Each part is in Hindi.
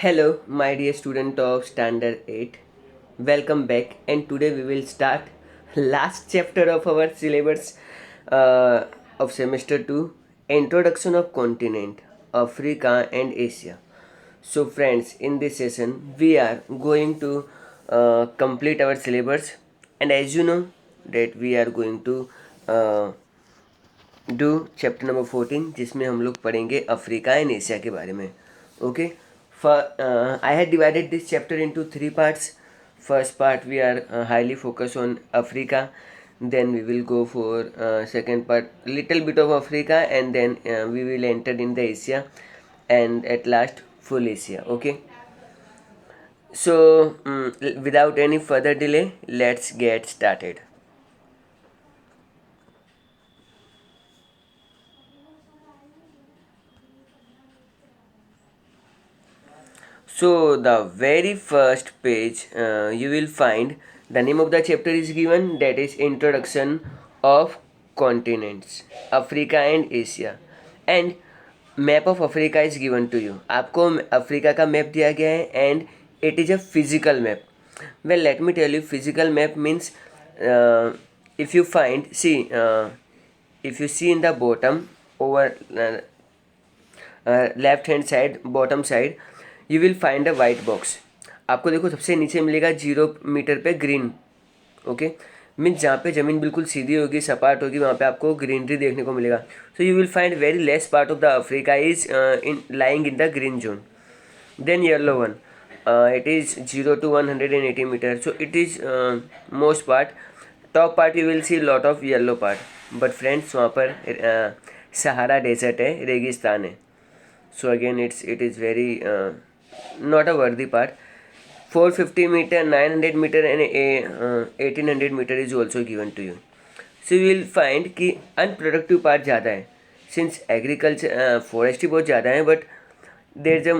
Hello, my dear student of Standard 8. Welcome back, and today we will start last chapter of our syllabus of semester 2, Introduction of Continent, Africa and Asia. So friends, in this session we are going to complete our syllabus, and as you know that we are going to uh, do chapter number 14 जिसमें हम लोग पढ़ेंगे अफ्रीका एंड एशिया के बारे में. Okay, I had divided this chapter into 3 parts. First part we are highly focus on Africa, then we will go for second part little bit of Africa, and then we will enter in the Asia, and at last full Asia. Okay, so without any further delay, let's get started. So the very first page you will find the name of the chapter is given, that is Introduction of Continents, Africa and Asia, and map of Africa is given to you. आपको अफ्रीका का मैप दिया गया है and it is a physical map. Well, let me tell you, physical map means if you find, if you see in the bottom over left hand side bottom side you will find a white box. आपको देखो सबसे नीचे मिलेगा 0 मीटर पे ग्रीन. ओके, मीन्स जहाँ पे ज़मीन बिल्कुल सीधी होगी, सपाट होगी, वहाँ पे आपको ग्रीनरी देखने को मिलेगा. So you will find very less part of the Africa is in lying in the green zone. Then yellow one, it is 0 to 180 meters, so it is most part. Top part you will see lot of yellow part, but friends वहाँ पर सहारा डेजर्ट है, रेगिस्तान है. So again it is very not a worthy part. 450 meter, 900 meter and 1800 meter is also given to you. So you will find कि unproductive part ज़्यादा है, since agriculture forestry बहुत ज़्यादा है, but there is a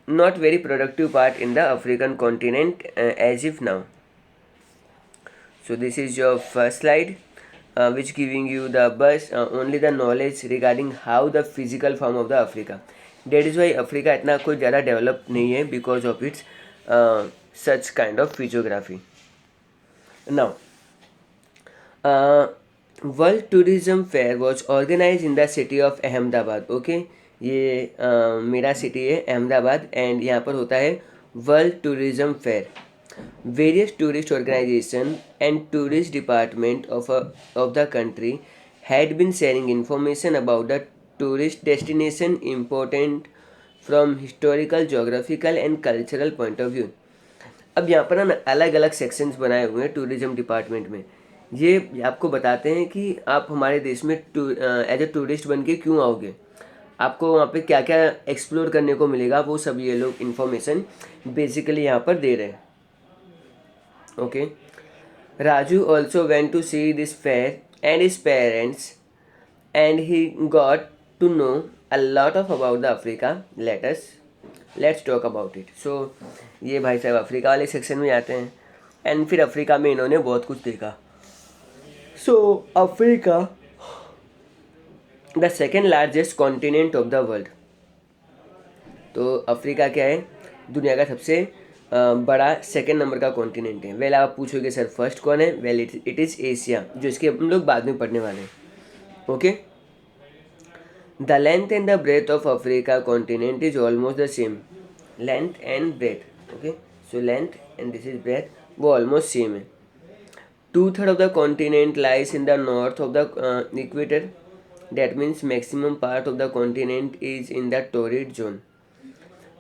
not very productive part in the African continent as if now. So this is your first slide, which giving you the only the knowledge regarding how the physical form of the Africa. That is why Africa इतना कोई ज़्यादा डेवलप नहीं है because of its such kind of physiography. Now, World Tourism Fair was organized in the city of Ahmedabad. Okay, ये मेरा सिटी है अहमदाबाद, एंड यहाँ पर होता है world tourism fair. Various tourist organization and tourist department of the country had been sharing information about the tourist destination important from historical, geographical and cultural point of view. अब यहाँ पर ना अलग अलग सेक्शंस बनाए हुए हैं टूरिज्म डिपार्टमेंट में. ये आपको बताते हैं कि आप हमारे देश में एज ए टूरिस्ट बन के क्यों आओगे, आपको वहाँ पे क्या क्या एक्सप्लोर करने को मिलेगा, वो सब ये लोग इन्फॉर्मेशन बेसिकली यहाँ पर दे रहे हैं. Okay, Raju also went to see this fair and his parents, and he got to know a lot of about the Africa. Let's talk about it. So ये भाई साहब अफ्रीका वाले सेक्शन में आते हैं, एंड फिर अफ्रीका में इन्होंने बहुत कुछ देखा. So Africa the second largest continent of the world. तो अफ्रीका क्या है, दुनिया का सबसे बड़ा सेकेंड नंबर का कॉन्टिनेंट है. वेल आप पूछोगे सर फर्स्ट कौन है, वेल इट इज़ एशिया, जो इसके हम लोग बाद में पढ़ने वाले हैं. Okay, the length and the breadth of Africa continent is almost the same. Length and breadth, okay, so length and this is breadth, वो ऑलमोस्ट सेम है. 2/3 of the continent lies in the north of the equator. That means maximum part of the continent is in the torrid zone.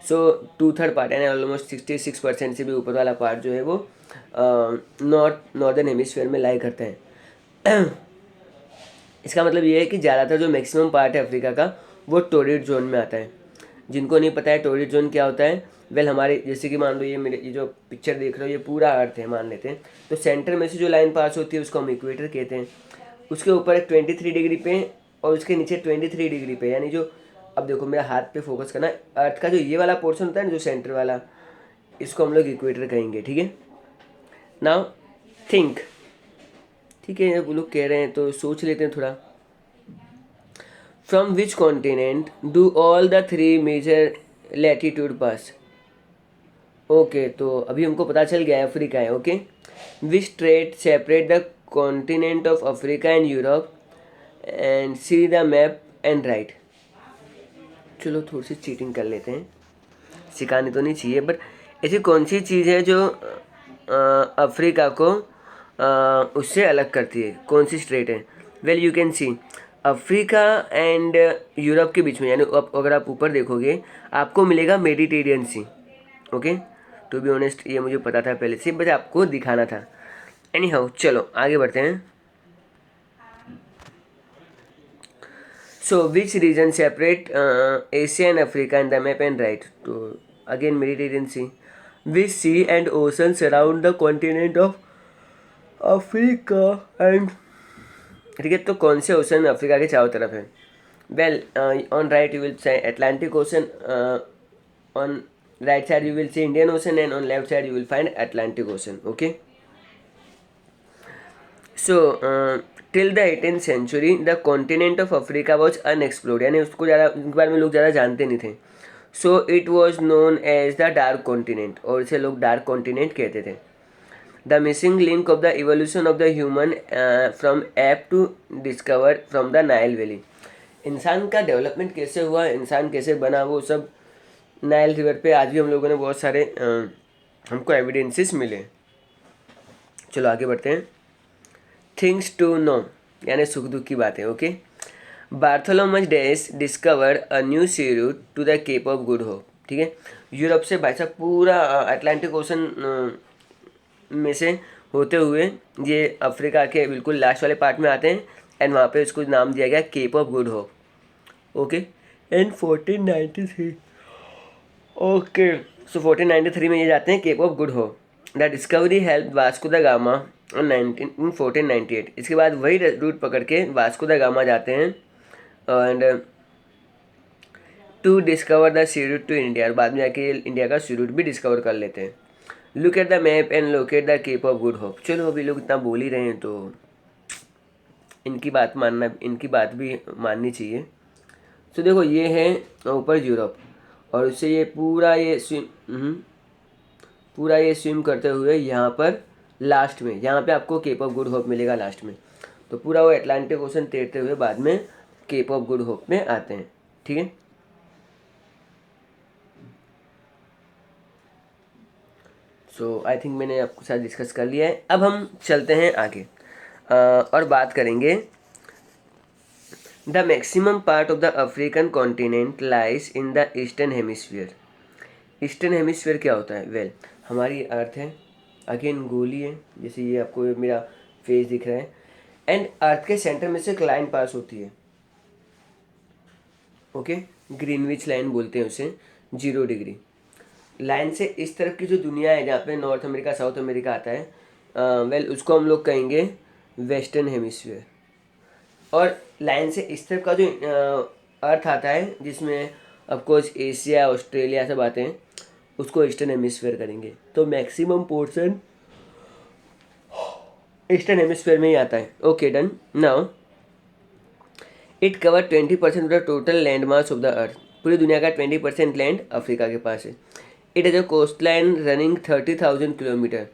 So 2/3 part यानी ऑलमोस्ट 66% से भी ऊपर वाला पार्ट जो है वो नॉर्दर्न हेमिस्फीयर में लाई करता है. इसका मतलब ये है कि ज़्यादातर जो मैक्सिमम पार्ट है अफ्रीका का वो टोरिड जोन में आता है. जिनको नहीं पता है टोरिड जोन क्या होता है, वेल हमारे जैसे कि मान लो ये जो पिक्चर देख रहे हो ये पूरा अर्थ है मान लेते हैं, तो सेंटर में से जो लाइन पास होती है उसको हम इक्वेटर कहते हैं. उसके ऊपर 23 डिग्री पे और उसके नीचे 23 डिग्री पे, यानी जो, अब देखो मेरा हाथ पे फोकस करना, अर्थ का जो ये वाला पोर्शन होता है ना, जो सेंटर वाला, इसको हम लोग इक्वेटर कहेंगे. ठीक है, नाउ थिंक. ठीक है, वो लोग कह रहे हैं तो सोच लेते हैं थोड़ा. From which continent do all the 3 major latitude pass. Okay, तो अभी हमको पता चल गया है अफ्रीका है। Okay, which strait separate the continent of Africa and Europe and see the map and right. चलो थोड़ी सी चीटिंग कर लेते हैं, सिखानी तो नहीं चाहिए, बट ऐसी कौन सी चीज़ है जो अफ्रीका को उससे अलग करती है, कौन सी स्ट्रेट है? Well you can see Africa and Europe के बीच में, यानी अगर आप ऊपर देखोगे आपको मिलेगा Mediterranean sea. Okay, to be honest ये मुझे पता था पहले से, बस आपको दिखाना था। एनी हाउ चलो आगे बढ़ते हैं। So which region separate Asia and Africa in the map and right? तो again Mediterranean sea. Which sea and ocean surround the continent of Africa and, ठीक है, तो कौन से ओशन अफ्रीका के चारों तरफ है? Well on right you will say Atlantic ocean, on right side you will see Indian Ocean and on left side you will find Atlantic Ocean. Okay, so till the 18th century the continent of Africa was unexplored, यानी उसको ज़्यादा, उनके बारे में लोग ज़्यादा जानते नहीं थे। So it was known as the dark continent, और इसे लोग डार्क कॉन्टिनेंट कहते थे। The missing link of the evolution of the human from ape to discover from the Nile Valley, इंसान का डेवलपमेंट कैसे हुआ, इंसान कैसे बना, वो सब नाइल रिवर पे आज भी हम लोगों ने बहुत सारे हमको एविडेंसेस मिले। चलो आगे बढ़ते हैं। थिंग्स टू नो, यानी सुख दुख की बातें। Okay, Bartholomeu Dias discovered a new sea route to the Cape of Good Hope. ठीक है, यूरोप से भाई साहब पूरा अटलांटिक ओशन में से होते हुए ये अफ्रीका के बिल्कुल लास्ट वाले पार्ट में आते हैं, एंड वहाँ पे उसको नाम दिया गया Cape of Good Hope. Okay, in 1493, okay, so 1493 में ये जाते हैं Cape of Good Hope. The discovery help Vasco da Gama on 1498। इसके बाद वही रूट पकड़ के वास्को द गामा जाते हैं and to discover the sea route to India, और बाद में जाके इंडिया का सी रूट भी डिस्कवर कर लेते हैं। Look at the map and locate the Cape of Good Hope. चलो अभी लोग इतना बोल ही रहे हैं तो इनकी बात भी माननी चाहिए। तो देखो ये है ऊपर यूरोप, और उससे ये पूरा ये स्विम करते हुए यहाँ पर लास्ट में, यहाँ पे आपको केप ऑफ गुड होप मिलेगा लास्ट में। तो पूरा वो अटलांटिक ओशन तैरते हुए बाद में केप ऑफ गुड होप में आते हैं। ठीक है, सो आई थिंक मैंने आपके साथ डिस्कस कर लिया है। अब हम चलते हैं आगे और बात करेंगे। The maximum part of the African continent lies in the eastern hemisphere. Eastern hemisphere क्या होता है? वेल हमारी अर्थ है, अगेन गोली है, जैसे ये आपको मेरा फेस दिख रहा है, एंड अर्थ के सेंटर में से एक लाइन पास होती है। ओके, ग्रीनविच लाइन बोलते हैं उसे, 0 डिग्री लाइन से इस तरफ की जो दुनिया है जहाँ पे नॉर्थ अमेरिका साउथ अमेरिका आता है, वेल उसको हम लोग कहेंगे वेस्टर्न हेमिस्फीयर। और लाइन से इस तरफ का जो अर्थ आता है जिसमें ऑफकोर्स एशिया ऑस्ट्रेलिया सब आते हैं, उसको ईस्टर्न हेमिस्फीयर करेंगे। तो मैक्सिमम पोर्शन ईस्टर्न हेमिस्फीयर में ही आता है। Okay done. Now it cover 20% of the total land mass of the earth. पूरी दुनिया का 20% लैंड अफ्रीका के पास है। It is a coast line running 30,000 kilometre,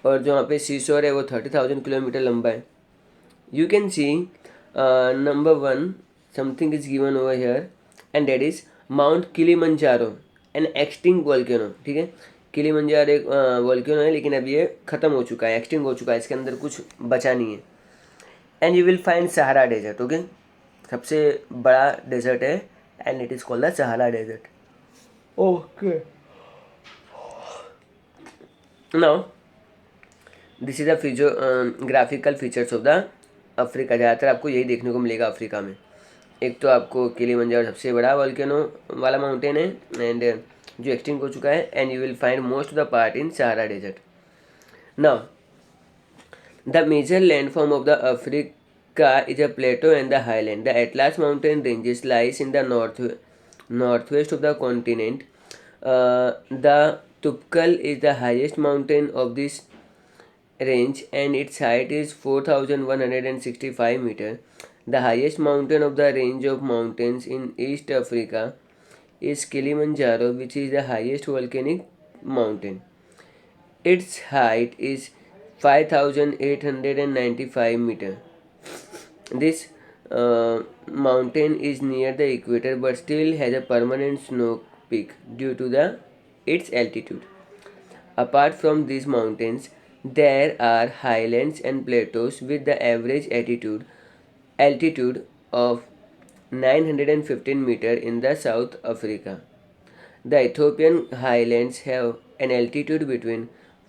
और जो वहाँ पे सीशोर है वो 30,000 किलोमीटर लंबा है। You can see number 1 something is given over here and that is Mount Kilimanjaro an extinct volcano. ठीक है, किलिमंजारो एक वोल्केनो है, लेकिन अब ये ख़त्म हो चुका है, एक्सटिंक्ट हो चुका है, इसके अंदर कुछ बचा नहीं है। And you will find Sahara desert. Okay, सबसे बड़ा डेजर्ट है and it is called the Sahara desert. Okay, now this is the graphical features of the Africa. ज़्यादातर आपको यही देखने को मिलेगा अफ्रीका में। एक तो आपको किलिमंजारो सबसे बड़ा वोल्केनो वाला माउंटेन है एंड जो एक्सटिंक्ट हो चुका है, and you will find most of the part in Sahara desert. Now the major landform of the Africa is a plateau and the highland. The Atlas mountain ranges lies in the northwest of the continent. The Tupkal is the highest mountain of this range and its height is 4,165 meters. The highest mountain of the range of mountains in East Africa is Kilimanjaro, which is the highest volcanic mountain. Its height is 5,895 meter. This mountain is near the equator but still has a permanent snow peak due to its altitude. Apart from these mountains, there are highlands and plateaus with the average altitude of 915 meter in the South Africa. The Ethiopian highlands have an altitude between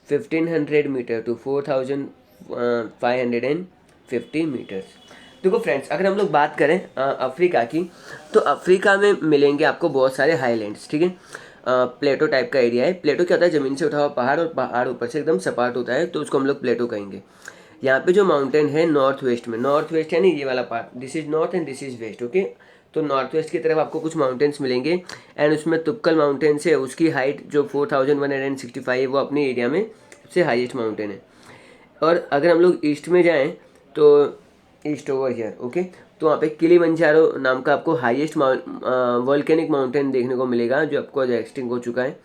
1500 metre to 4550 metres. देखो फ्रेंड्स, अगर हम लोग बात करें अफ्रीका की, तो अफ्रीका में मिलेंगे आपको बहुत सारे हाईलैंड्स. ठीक है, प्लेटो टाइप का एरिया है. प्लेटो क्या होता है? ज़मीन से उठा हुआ पहाड़, और पहाड़ ऊपर से एकदम सपाट होता है, तो उसको हम लोग प्लेटो कहेंगे. यहाँ पे जो माउंटेन है नॉर्थ वेस्ट में, नॉर्थ वेस्ट यानी ये वाला पार्ट, this is north and this is west. Okay, तो नॉर्थ वेस्ट की तरफ आपको कुछ माउंटेन्स मिलेंगे, एंड उसमें तुक्कल माउंटेन्स है. उसकी हाइट जो 4165 है, वो अपने एरिया में सबसे हाईएस्ट माउंटेन है. और अगर हम लोग ईस्ट में जाएं तो ईस्ट ओवर हियर, ओके, तो वहाँ पे किलिमंजारो नाम का आपको हाईएस्ट वॉल्केनिक माउंटेन देखने को मिलेगा, जो आपको एक्सटिंक्ट हो चुका है.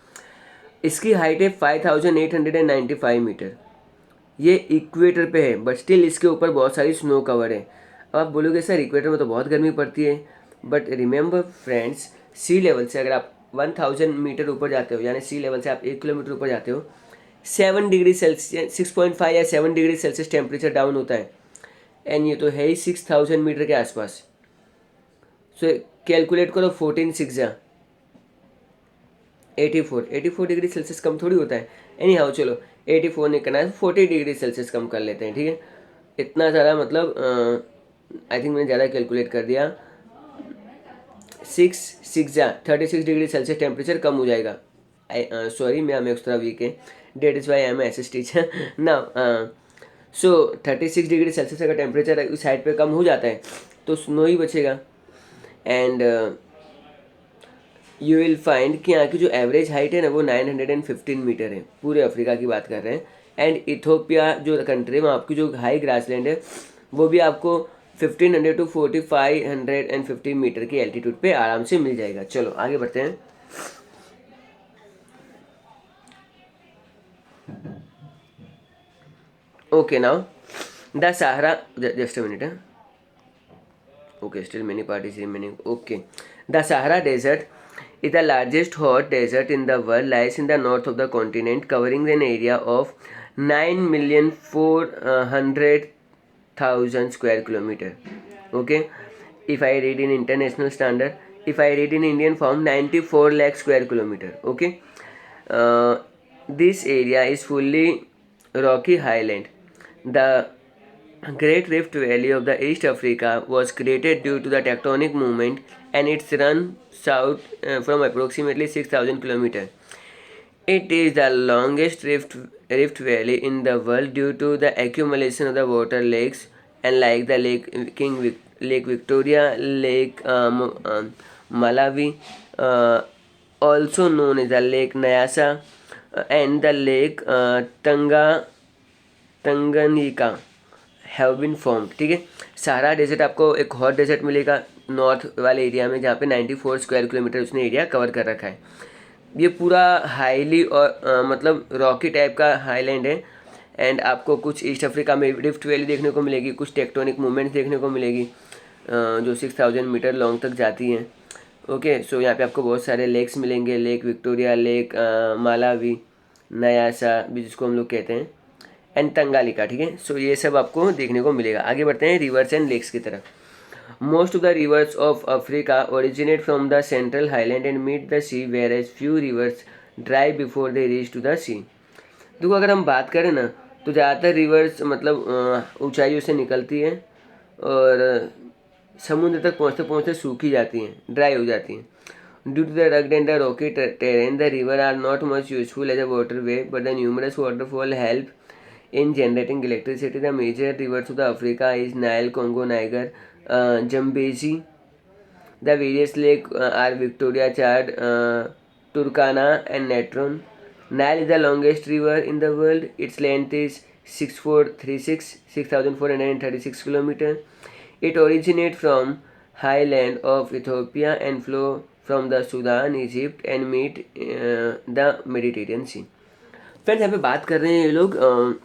इसकी हाइट है 5895 मीटर. ये इक्वेटर पे है, बट स्टिल इसके ऊपर बहुत सारी स्नो कवर है. अब आप बोलोगे सर इक्वेटर में तो बहुत गर्मी पड़ती है, but remember friends, sea level से अगर आप 1000 मीटर ऊपर जाते हो, यानी सी लेवल से आप 1 किलोमीटर ऊपर जाते हो, 7 डिग्री सेल्सियस, 6.5 या 7 डिग्री सेल्सियस टेम्परेचर डाउन होता है. एंड ये तो है ही 6000 मीटर के आसपास. सो कैलकुलेट करो, 14 6 जा 84 डिग्री सेल्सियस कम थोड़ी होता है. एनी हाउ, चलो 84 नहीं करना है, 40 डिग्री सेल्सियस कम कर लेते हैं. ठीक है, इतना ज़्यादा मतलब आई थिंक मैंने ज़्यादा कैलकुलेट कर दिया. 6 जा 36 डिग्री सेल्सियस टेम्परेचर कम हो जाएगा. सॉरी, मैं मैथ्स थोड़ा वीक है, that is why I am S teacher ना. सो 36 डिग्री सेल्सियस अगर टेम्परेचर उस साइड पे कम हो जाता है तो स्नो ही बचेगा. एंड यू विल फाइंड कि यहाँ की जो एवरेज हाइट है ना, वो 915 मीटर है. पूरे अफ्रीका की बात कर रहे हैं. एंड इथोपिया जो कंट्री है, वहाँ आपकी जो हाई ग्रासलैंड है, वो भी आपको 1500 to 4550 मीटर की एल्टीट्यूड पे आराम से मिल जाएगा. चलो आगे बढ़ते हैं. Okay, now the Sahara, just a minute. Okay, still many part is remaining. Okay, the Sahara desert is the largest hot desert in the world, lies in the north of the continent, covering an area of 9,400,000 square kilometer. Okay, if I read in international standard, if I read in Indian form, 94 lakh square kilometer. Okay, this area is fully rocky highland. The Great Rift Valley of the East Africa was created due to the tectonic movement, and it's run south from approximately 6,000 kilometers. It is the longest rift valley in the world due to the accumulation of the water lakes, and like the Lake Victoria, Lake Malawi, also known as the Lake Nyasa, and the Lake Tanganyika have been formed. ठीक है, सहारा डेजर्ट आपको एक हॉट डेजर्ट मिलेगा नॉर्थ वाले एरिया में, जहाँ पे 94 स्क्वायर किलोमीटर उसने एरिया कवर कर रखा है. ये पूरा हाईली और मतलब रॉकी टाइप का हाईलैंड है. एंड आपको कुछ ईस्ट अफ्रीका में रिफ्ट वैली देखने को मिलेगी, कुछ टेक्टोनिक मूवमेंट्स देखने को मिलेगी जो 6000 मीटर लॉन्ग तक जाती हैं. ओके, सो यहाँ पे आपको बहुत सारे लेक्स मिलेंगे, lake Victoria, lake Malawi, Nyasa भी जिसको हम लोग कहते हैं, एंड तंगालिका. ठीक है, सो ये सब आपको देखने को मिलेगा. आगे बढ़ते हैं रिवर्स एंड लेक्स की तरफ. Most of the rivers of Africa originate from the central highland and meet the sea, whereas few rivers dry before they reach to the sea. देखो, अगर हम बात करें ना, तो ज़्यादातर रिवर्स मतलब ऊंचाइयों से निकलती है और समुद्र तक पहुँचते पहुँचते सूखी जाती हैं, ड्राई हो जाती हैं. Due to the rugged and the rocky terrain, the river are not much useful as a waterway, but the numerous waterfall help in generating electricity. The major rivers of the Africa is Nile, Congo, Niger, Zambezi. The various lakes are Victoria, Chad, Turkana, and Natron. Nile is the longest river in the world. Its length is 6,436 kilometers. It originates from highland of Ethiopia and flow from the Sudan, Egypt and meet the Mediterranean sea. Friends यहाँ पे बात कर रहे हैं ये लोग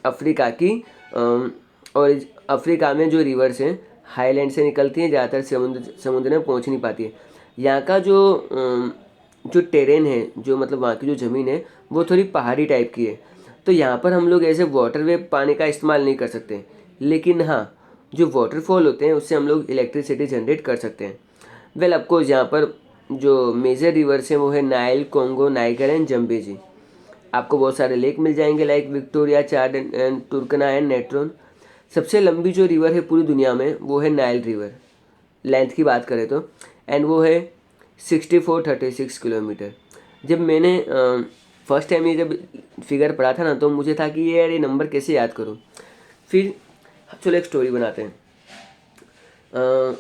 अफ्रीका की, और अफ्रीका में जो रिवर्स हैं हाईलैंड से निकलती हैं, ज़्यादातर समुद्र में पहुँच नहीं पाती है। यहाँ का जो टेरेन है, जो मतलब वहाँ की जो ज़मीन है वो थोड़ी पहाड़ी टाइप की है, तो यहाँ पर हम लोग ऐसे वाटरवे पानी का इस्तेमाल नहीं कर सकते, लेकिन हाँ जो वाटरफॉल होते हैं उससे हम लोग इलेक्ट्रिसिटी जनरेट कर सकते हैं। वेल ऑफकोर्स यहाँ पर जो मेजर रिवर्स हैं वो है Nile, Congo, Niger and Zambezi. आपको बहुत सारे लेक मिल जाएंगे like Victoria, Chad and Turkana and Natron. सबसे लंबी जो रिवर है पूरी दुनिया में वो है नाइल रिवर, लेंथ की बात करें तो, एंड वो है 6436 किलोमीटर। जब मैंने फर्स्ट टाइम ये जब फिगर पढ़ा था ना तो मुझे था कि ये यार ये नंबर कैसे याद करूँ। फिर चलो एक स्टोरी बनाते हैं,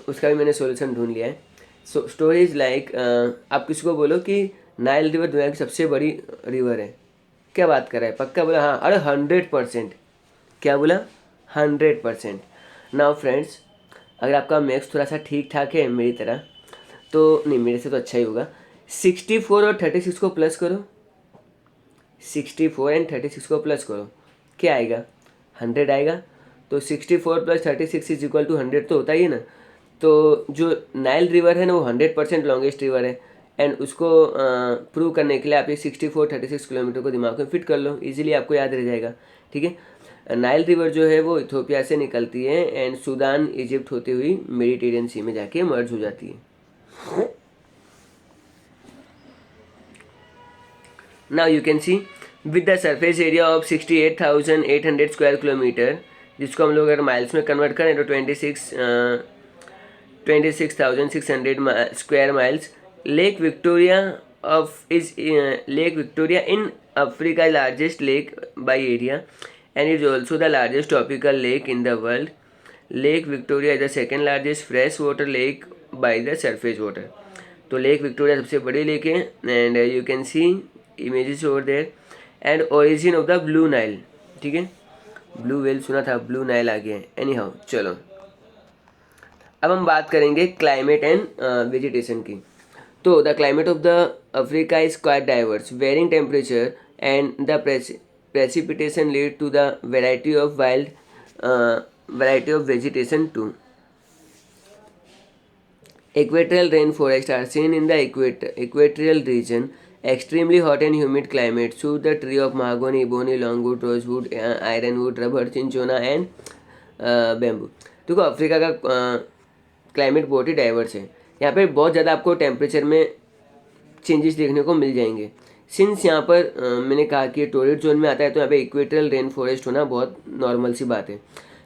उसका भी मैंने सॉल्यूशन ढूंढ लिया है। सो स्टोरी इज़ लाइक, आप किसी को बोलो कि नाइल रिवर दुनिया की सबसे बड़ी रिवर है, क्या बात कर रहा है, पक्का बोला? हाँ, अरे 100%। क्या बोला? 100%। नाउ फ्रेंड्स, अगर आपका मैथ्स थोड़ा सा ठीक ठाक है मेरी तरह, तो नहीं मेरे से तो अच्छा ही होगा, 64 और 36 को प्लस करो, 64 एंड 36 को प्लस करो, क्या आएगा? 100 आएगा। तो 64 प्लस 36 इज इक्वल टू 100 तो होता ही है ना। तो जो नाइल रिवर है ना वो 100% लॉन्गेस्ट रिवर है, एंड उसको प्रूव करने के लिए आप ये 64-36 किलोमीटर को दिमाग में फिट कर लो, इजीली आपको याद रह जाएगा। ठीक है, नाइल रिवर जो है वो इथोपिया से निकलती है एंड सूडान, इजिप्ट होते हुई मेडिटेरियन सी में जाके मर्ज हो जाती है। Now you can C with the surface area of 68,800 square kilometre, जिसको हम लोग अगर माइल्स में कन्वर्ट करें तो 26,600 square miles, lake Victoria in Africa largest lake by area and is also the largest tropical lake in the world. Lake Victoria is the second largest fresh water lake by the surface water. तो लेक विक्टोरिया सबसे बड़ी लेक है, and you can see images over there, and origin of the blue Nile. ठीक है, ब्लू वेल सुना था, ब्लू नाइल आ गया है। एनी हाउ, चलो अब हम बात करेंगे क्लाइमेट एंड वेजिटेशन की। तो the climate of the Africa is quite diverse, varying temperature and the precipitation lead to the variety of vegetation too. Equatorial rainforests are seen in the equatorial region. Extremely hot and humid climate suit the tree of mahogany, ebony, longwood, rosewood, ironwood, rubber, cinchona and bamboo. देखो अफ्रीका का क्लाइमेट बहुत ही डाइवर्स है, यहाँ पे बहुत ज़्यादा आपको टेम्परेचर में चेंजेस देखने को मिल जाएंगे। सिंस यहाँ पर मैंने कहा कि टोरेट जोन में आता है तो यहाँ पे इक्वेटरल रेन फॉरेस्ट होना बहुत नॉर्मल सी बात है,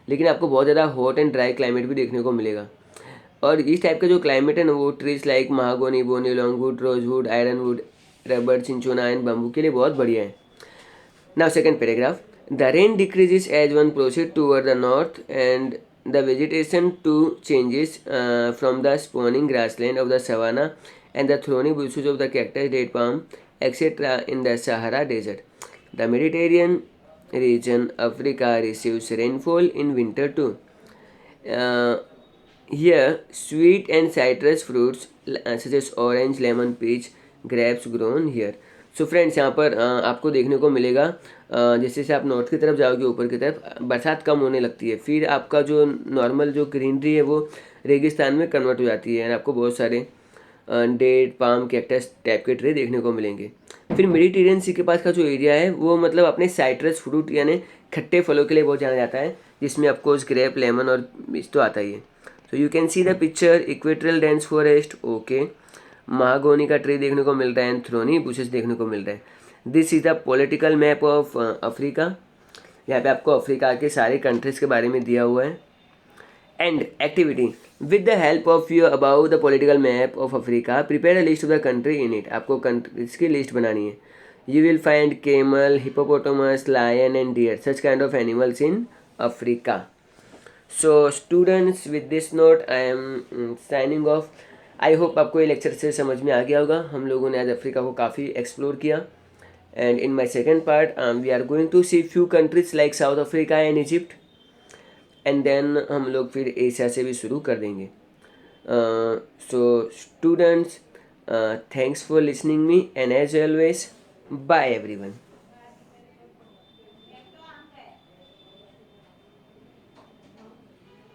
लेकिन आपको बहुत ज़्यादा हॉट एंड ड्राई क्लाइमेट भी देखने को मिलेगा। और इस टाइप का जो क्लाइमेट है ना वो trees like mahogany, ebony, longwood, rosewood, ironwood, rubber, cinchona and bamboo के लिए बहुत बढ़िया है। Now second paragraph, the rain decreases as one proceed toward the north and the vegetation too changes from the spawning grassland of the savanna and the thorny bushes of the cactus, date palm, etc. in the Sahara Desert. The Mediterranean region, Africa, receives rainfall in winter too. Here, sweet and citrus fruits such as orange, lemon, peach, grapes grown here. So friends यहाँ पर आपको देखने को मिलेगा जैसे जैसे आप नॉर्थ की तरफ जाओगे ऊपर की तरफ बरसात कम होने लगती है, फिर आपका जो नॉर्मल जो ग्रीनरी है वो रेगिस्तान में कन्वर्ट हो जाती है, और आपको बहुत सारे डेट, पाम, कैक्टस टाइप के ट्री देखने को मिलेंगे। फिर मेडिटेरियन सी के पास का जो एरिया है वो मतलब अपने साइट्रस फ्रूट यानी खट्टे फलों के लिए बहुत जाना जाता है, जिसमें ऑफकोर्स ग्रेप, लेमन और बीज तो आता ही है। So you can see the picture, equatorial dense forest, okay, mahogany का ट्री देखने को मिल रहा है एंड थ्रोनी बुशेस देखने को मिल रहा है। This is the political map of Africa. यहाँ पे आपको अफ्रीका के सारे कंट्रीज के बारे में दिया हुआ है। And activity, with the help of you about the political map of Africa, prepare a list of the country in it. आपको कंट्रीज की लिस्ट बनानी है। You will find camel, hippopotamus, lion and deer, such kind of animals in Africa. So students, with this note I am signing off. I hope आपको ये लेक्चर से समझ में आ गया होगा। हम लोगों ने आज अफ्रीका को काफ़ी एक्सप्लोर किया, and in my second part we are going to see few countries like South Africa and Egypt, and then हम लोग फिर एशिया से भी शुरू कर देंगे। So students, thanks for listening me and as always bye everyone.